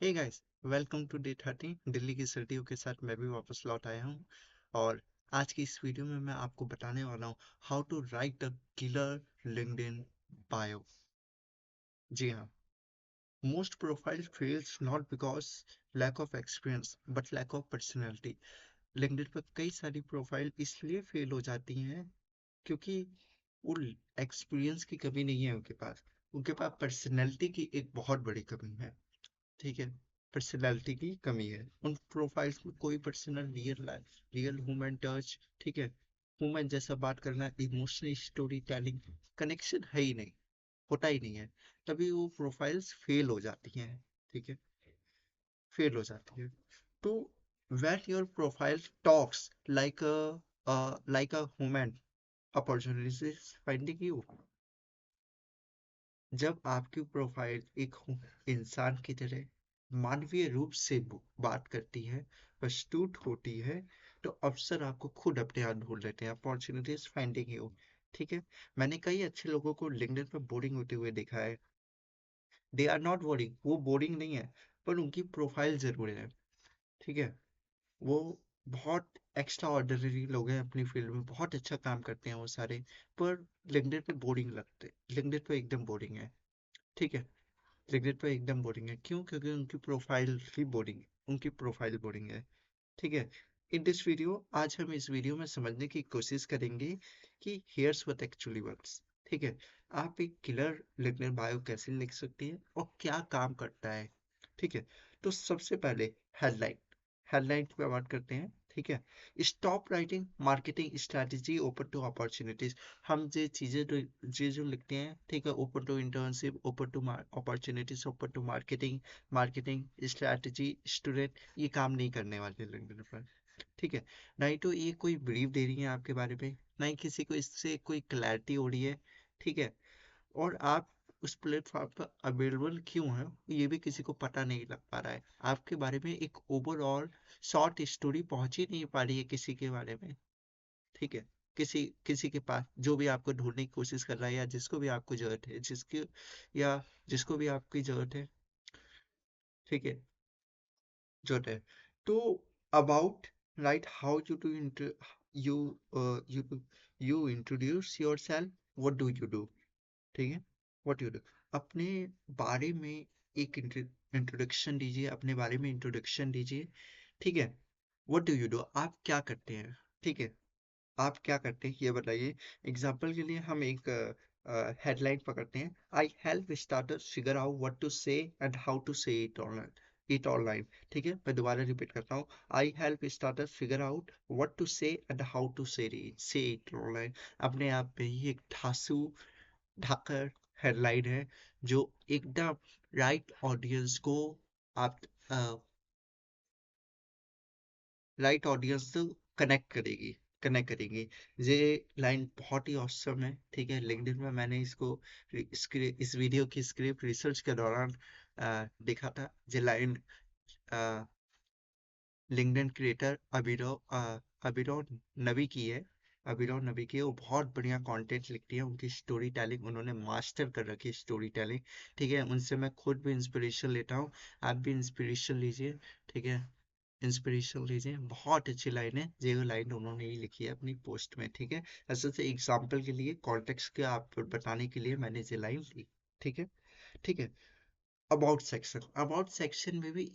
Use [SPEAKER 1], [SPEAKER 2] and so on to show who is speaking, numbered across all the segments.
[SPEAKER 1] Hey guys, welcome to day 30। Delhi की सर्दियों के साथ मैं भी वापस लौट आया हूँ। और आज की इस वीडियो में मैं आपको बताने वाला हूँ how to write a killer LinkedIn bio. जी हाँ, most profile fails not because lack of experience but lack of personality. LinkedIn पर कई सारी प्रोफाइल इसलिए फेल हो जाती हैं क्योंकि वो एक्सपीरियंस की कमी नहीं है उनके पास पर्सनैलिटी की एक बहुत बड़ी कमी है। ठीक है, पर्सनैलिटी की कमी है उन प्रोफाइल्स में। कोई पर्सनल रियल ह्यूमन टच, ठीक है, ह्यूमन जैसा बात करना, इमोशनल स्टोरी टेलिंग, कनेक्शन है ही नहीं, होता ही नहीं है। तभी वो प्रोफाइल्स फेल हो जाती हैं। ठीक है, फेल हो जाती है। तो when your profile talks like a human, opportunities finding you। जब आपकी प्रोफाइल एक इंसान की तरह मानवीय रूप से बात करती है, प्रस्तुत होती है, तो अवसर आपको खुद अपने आप ढूंढ लेते हैं। Opportunities finding you. ठीक है, मैंने कई अच्छे लोगों को लिंक्डइन पर बोरिंग होते हुए देखा है। दे आर नॉट बोरिंग, वो बोरिंग नहीं है, पर उनकी प्रोफाइल जरूर है। ठीक है, वो बहुत एक्स्ट्रा ऑर्डिनरी लोग हैं, अपनी फील्ड में बहुत अच्छा काम करते हैं वो सारे, पर लिंक्डइन पे बोरिंग लगते, लिंक्डइन पे एकदम बोरिंग है। ठीक है, लिंक्डइन पे एकदम बोरिंग है। क्यों? क्योंकि उनकी प्रोफाइल ही बोरिंग है, उनकी प्रोफाइल बोरिंग है। ठीक है, इन दिस वीडियो आज हम इस वीडियो में समझने की कोशिश करेंगे कि हियर्स व्हाट एक्चुअली वर्क्स। ठीक है, आप एक किलर लिंक्डइन बायो कैसे लिख सकती है और क्या काम करता है। ठीक है, तो सबसे पहले हेडलाइन, हेडलाइन पे बात करते हैं। ठीक है, stop writing marketing strategy open to opportunities. हम ये चीजें जो लिखते हैं, ठीक है, open to internship, open to opportunities, open to marketing, marketing strategy, student, ये काम नहीं करने वाले लिंक्डइन पर। ठीक है, ना ही तो ये कोई ब्रीफ दे रही है आपके बारे में, ना ही किसी को इससे कोई क्लैरिटी हो रही है। ठीक है, और आप उस प्लेटफॉर्म पर अवेलेबल क्यों है ये भी किसी को पता नहीं लग पा रहा है। आपके बारे में एक ओवरऑल शॉर्ट स्टोरी पहुंच ही नहीं पा रही है किसी के बारे में। ठीक है, किसी किसी के पास जो भी आपको ढूंढने की कोशिश कर रहा है, या जिसको भी आपको जरूरत है, या जिसको भी आपकी जरूरत है। ठीक है, जरूरत है। तो about, right, how you you you introduce your self, what do you do. ठीक है, व्हाट यू डू, अपने बारे में एक इंट्रोडक्शन दीजिए, अपने बारे में इंट्रोडक्शन दीजिए। ठीक है, व्हाट डू यू डू, आप क्या करते हैं। ठीक है, आप क्या करते हैं ये बताइए। एग्जाम्पल के लिए हम एक हेडलाइन पकड़ते हैं, I help starters figure out what to say and how to say it online. ठीक है, मैं दोबारा रिपीट करता हूँ, I help starters figure out what to say and how to say it online. अपने आप पे ही एक धांसू ढाकर हेडलाइन है, जो एकदम राइट ऑडियंस को, आप राइट ऑडियंस तो कनेक्ट करेगी। ये लाइन बहुत ही औसम है। ठीक है, लिंक्डइन में मैंने इसको इस वीडियो की स्क्रिप्ट रिसर्च के दौरान देखा था। ये लाइन लिंक्डइन क्रिएटर अभिनव नबी की है। अभिनव नबी की है, वो बहुत बढ़िया कंटेंट लिखती है, उनकी स्टोरी टेलिंग उन्होंने मास्टर कर रखी है, स्टोरी टेलिंग। ठीक है, उनसे मैं खुद भी इंस्पिरेशन लेता हूँ, आप भी इंस्पिरेशन लीजिए। ठीक है, इंस्पिरेशन लीजिए, बहुत अच्छी लाइन है, ये लाइन उन्होंने ही लिखी है अपनी पोस्ट में। ठीक है, ऐसे से एग्जाम्पल के लिए, कॉन्टेक्स्ट के आप बताने के लिए मैंने ये लाइन ली। ठीक है, ठीक है। अबाउट सेक्शन में भी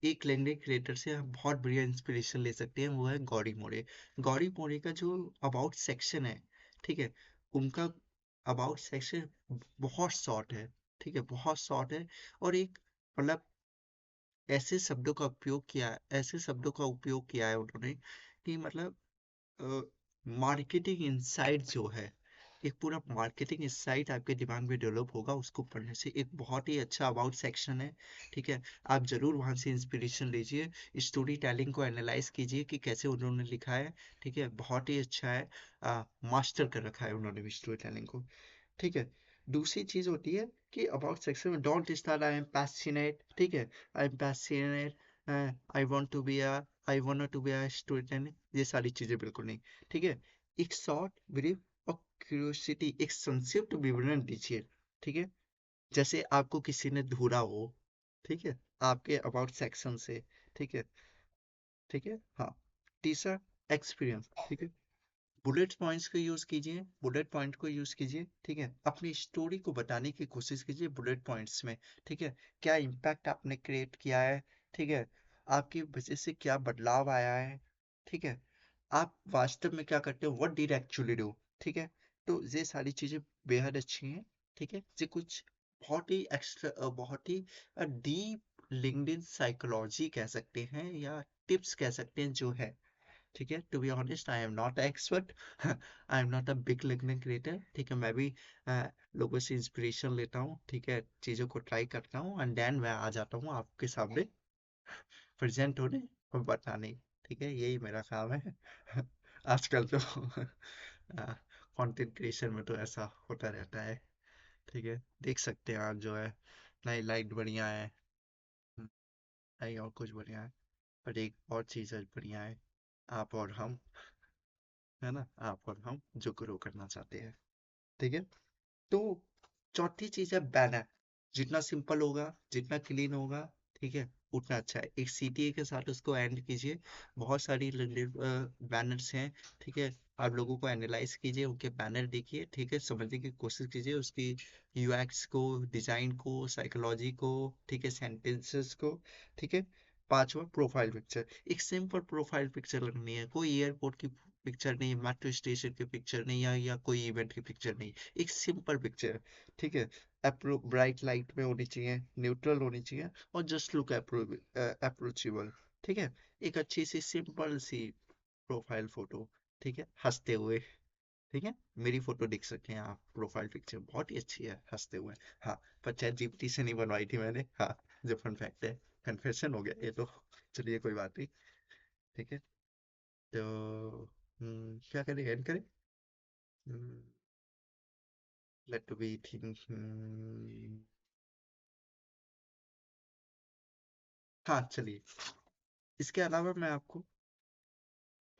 [SPEAKER 1] एक लैंग्वेज क्रिएटर से हम बहुत बढ़िया इंस्पिरेशन ले सकते हैं, वो है गौरी मोरे। गौरी मोरे का जो अबाउट सेक्शन है, ठीक है, उनका अबाउट सेक्शन बहुत शॉर्ट है। ठीक है, बहुत शॉर्ट है, और एक मतलब ऐसे शब्दों का उपयोग किया है उन्होंने कि मतलब मार्केटिंग इंसाइट जो है, एक पूरा मार्केटिंग इंसाइट आपके दिमाग में डेवलप होगा उसको पढ़ने से। एक बहुत ही अच्छा अबाउट सेक्शन है। ठीक है, आप जरूर वहां से इंस्पिरेशन लीजिए, स्टोरी टेलिंग को एनालाइज कीजिए कि कैसे उन्होंने लिखा है। ठीक है, बहुत ही अच्छा है, मास्टर कर रखा है उन्होंने स्टोरी टेलिंग को। ठीक है, दूसरी चीज होती है कि अबाउट सेक्शन में don't start I am passionate. ठीक है, I am passionate, I want to be a I want to be a student, ये सारी चीजें बिल्कुल नहीं। ठीक है, एक शॉर्ट ब्रीफ और क्यूरियोसिटी, एक संक्षिप्त विवरण दीजिए। ठीक है, जैसे आपको किसी ने ढूंढा हो, ठीक है, आपके अबाउट सेक्शन से। ठीक है, ठीक है, हाँ। तीसरा, एक्सपीरियंस। ठीक है, बुलेट पॉइंट्स को यूज कीजिए, बुलेट पॉइंट को यूज कीजिए। ठीक है, अपनी स्टोरी को बताने की कोशिश कीजिए बुलेट पॉइंट्स में। ठीक है, क्या इम्पैक्ट आपने क्रिएट किया है। ठीक है, आपकी वजह से क्या बदलाव आया है। ठीक है, आप वास्तव में क्या करते हो, व्हाट डिड एक्चुअली डू। ठीक है, तो ये सारी चीजें बेहद अच्छी हैं। ठीक है, ये कुछ बहुत ही एक्स्ट्रा, बहुत ही डीप लिंक्डइन साइकोलॉजी कह सकते हैं या टिप्स कह सकते हैं जो है। ठीक है, to be honest I am not expert, I am not a big LinkedIn creator. ठीक है, मैं भी लोगों से इंस्पिरेशन लेता हूँ। ठीक है, चीज़ों को ट्राई करता हूँ एंड देन मैं आ जाता हूँ आपके सामने प्रेजेंट होने और बताने। ठीक है, यही मेरा काम है। आजकल तो कंटेंट क्रिएशन में तो ऐसा होता रहता है। ठीक है, देख सकते हैं आप जो है, नई लाइट बढ़िया है। हम्म, नहीं और कुछ बढ़िया है, पर एक और चीज़ है बढ़िया है, आप और हम, है ना, आप और हम जो ग्रो करना चाहते हैं। ठीक है, तो चौथी चीज है बैनर। जितना सिंपल होगा, जितना क्लीन होगा, ठीक है, उतना अच्छा है। एक सीटीए के साथ उसको एंड कीजिए। बहुत सारी बैनर्स हैं। ठीक है, आप लोगों को एनालाइज कीजिए, उनके बैनर देखिए। ठीक है, समझने की कोशिश कीजिए उसकी यूएक्स को, डिजाइन को, साइकोलॉजी को। ठीक है, सेंटेंसेस को। ठीक है, पांचवा, प्रोफाइल पिक्चर। एक सिंपल प्रोफाइल पिक्चर लगनी है, कोई एयरपोर्ट की पिक्चर नहीं, मेट्रो स्टेशन की पिक्चर नहीं, या कोई इवेंट की पिक्चर नहीं। एक सिंपल पिक्चर। ठीक है, ब्राइट लाइट में होनी चाहिए, न्यूट्रल होनी चाहिए, और जस्ट लुक अप्रोचेबल। ठीक है, एक अच्छी सी सिंपल सी प्रोफाइल फोटो। ठीक है, हंसते हुए। ठीक है, मेरी फोटो देख सकते हैं आप, प्रोफाइल पिक्चर बहुत ही अच्छी है, हंसते हुए। हाँ, पर चैट जीपीटी से नहीं बनवाई थी मैंने। हाँ, जो फन फैक्ट है, कन्फेशन हो गया ये तो। चलिए कोई बात नहीं। ठीक है, तो क्या करें, एंड करें। Let be think. हाँ चलिए, इसके अलावा मैं आपको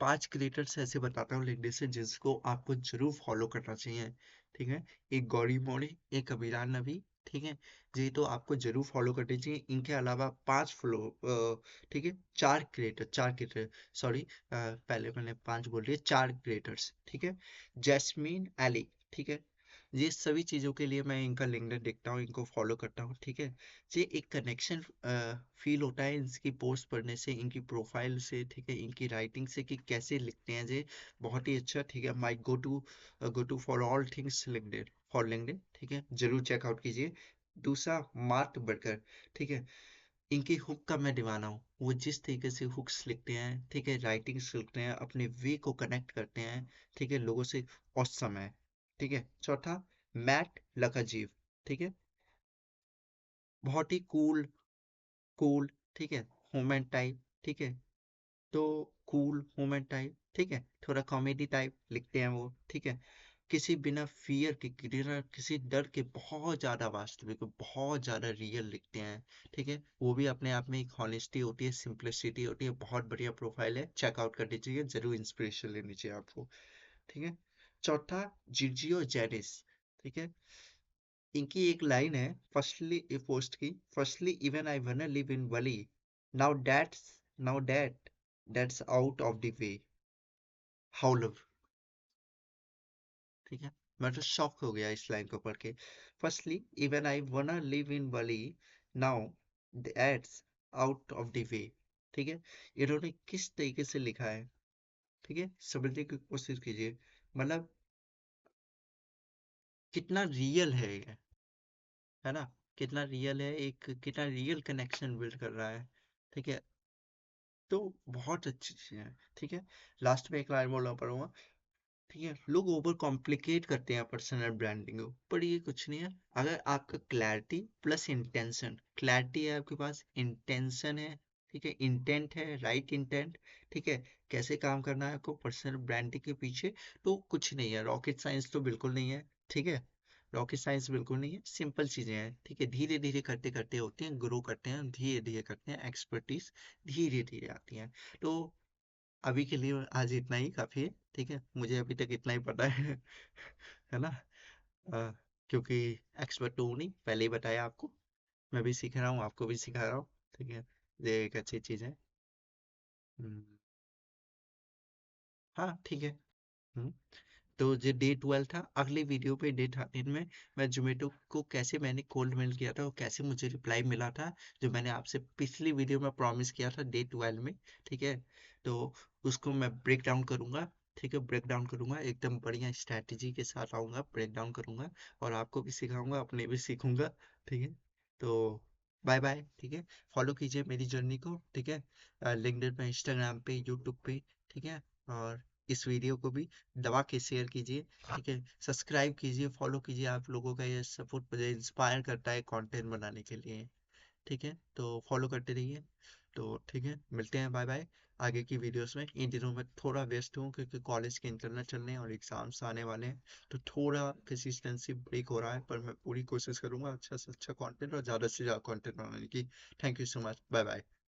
[SPEAKER 1] 5 क्रिएटर्स ऐसे बताता हूँ लिंक्डइन से जिसको आपको जरूर फॉलो करना चाहिए। ठीक है, एक गौरी मौड़ी, एक अभिरान नबी। ठीक है, ये तो आपको जरूर फॉलो करनी चाहिए। इनके अलावा 5 ठीक है, 4 क्रिएटर, सॉरी, पहले मैंने 5 बोल दिए, 4 क्रिएटर्स। ठीक है, जैस्मीन एली। ठीक है, ये सभी चीज़ों के लिए मैं इनका लिंक्डइन देखता हूँ, इनको फॉलो करता हूँ। ठीक है, ये एक कनेक्शन फील होता है इनकी पोस्ट पढ़ने से, इनकी प्रोफाइल से। ठीक है, इनकी राइटिंग से कि कैसे लिखते हैं ये, बहुत ही अच्छा। ठीक है, my go to for all things LinkedIn, for LinkedIn. ठीक है, जरूर चेकआउट कीजिए। दूसरा, मार्क बर्गर। ठीक है, इनकी हुक का मैं दीवाना हूँ। वो जिस तरीके से हुक्स लिखते हैं, ठीक है, राइटिंग्स लिखते हैं, अपने वे को कनेक्ट करते हैं। ठीक है, लोगों से औसम है। ठीक है, चौथा, मैट लकाजीव। ठीक है, बहुत ही कूल, कूल। ठीक है, ह्यूमन टाइप। ठीक है, तो कूल ह्यूमन टाइप। ठीक है, थोड़ा कॉमेडी टाइप लिखते हैं वो। ठीक है, किसी बिना फियर के, बिना किसी डर के, बहुत ज्यादा वास्तविक, बहुत ज्यादा रियल लिखते हैं। ठीक है, वो भी अपने आप में एक हॉनेस्टी होती है, सिंप्लिसिटी होती है। बहुत बढ़िया प्रोफाइल है, चेकआउट करनी चाहिए, जरूर इंस्पिरेशन लेनी चाहिए आपको। ठीक है, चौथा, जिर्जियो जेनिस। ठीक है, इनकी एक लाइन है, फर्स्टली पोस्ट की, firstly even I wanna live in Wali, now that's out of the way, how love. ठीक है, मैं तो शॉक हो गया इस लाइन को पढ़ के। Firstly even I wanna live in Wali, now that's out of the way. ठीक है, इन्होंने किस तरीके से लिखा है। ठीक है, समझने की कोशिश कीजिए, मतलब कितना रियल है ये, है ना, कितना रियल है, एक कितना रियल कनेक्शन बिल्ड कर रहा है। ठीक है, तो बहुत अच्छी चीज़ है। ठीक है, लास्ट में एक लाइन बोलना पड़ूंगा। ठीक है, लोग ओवर कॉम्प्लिकेट करते हैं पर्सनल ब्रांडिंग को, पर ये कुछ नहीं है। अगर आपका क्लैरिटी प्लस इंटेंशन, क्लैरिटी है आपके पास, इंटेंशन है। ठीक है, इंटेंट है, राइट इंटेंट। ठीक है, कैसे काम करना है आपको पर्सनल ब्रांडिंग के पीछे, तो कुछ नहीं है, रॉकेट साइंस तो बिल्कुल नहीं है। ठीक है, रॉकेट साइंस बिल्कुल नहीं है, सिंपल चीजें हैं। ठीक है, धीरे धीरे करते करते होती हैं, ग्रो करते हैं, धीरे धीरे करते हैं, एक्सपर्टीज धीरे धीरे आती है। तो अभी के लिए आज इतना ही काफी है। ठीक है, मुझे अभी तक इतना ही पता है। है ना, क्योंकि एक्सपर्ट तो हूँ नहीं, पहले ही बताया आपको। मैं भी सीख रहा हूँ, आपको भी सिखा रहा हूँ। ठीक है, ये एक अच्छी चीज़ है। हम्म, हाँ ठीक है। हम्म, तो ये डे 12 था। अगले वीडियो पे डे 13 में मैं जोमेटो को कैसे मैंने कोल्ड मेल किया था और कैसे मुझे रिप्लाई मिला था, जो मैंने आपसे पिछली वीडियो में प्रॉमिस किया था डे 12 में। ठीक है, तो उसको मैं ब्रेक डाउन करूंगा। ठीक है, ब्रेक डाउन करूंगा, एकदम बढ़िया स्ट्रैटेजी के साथ आऊंगा, ब्रेक डाउन करूंगा और आपको भी सिखाऊंगा, अपने भी सीखूंगा। ठीक है, तो बाय बाय। ठीक है, फॉलो कीजिए मेरी जर्नी को। ठीक है, लिंक्डइन पे, इंस्टाग्राम पे, यूट्यूब पे। ठीक है, और इस वीडियो को भी दबा के शेयर कीजिए। ठीक है, सब्सक्राइब कीजिए, फॉलो कीजिए। आप लोगों का ये सपोर्ट मुझे इंस्पायर करता है कंटेंट बनाने के लिए। ठीक है, तो फॉलो करते रहिए। तो ठीक है, मिलते हैं, बाय बाय आगे की वीडियोस में। इन दिनों में थोड़ा व्यस्त हूँ क्योंकि कॉलेज के इंटरनल चल रहे हैं और एग्जाम्स आने वाले हैं, तो थोड़ा कंसिस्टेंसी ब्रेक हो रहा है, पर मैं पूरी कोशिश करूंगा अच्छा से अच्छा कंटेंट और ज़्यादा से ज़्यादा कंटेंट बनाने की। Thank you so much, bye bye.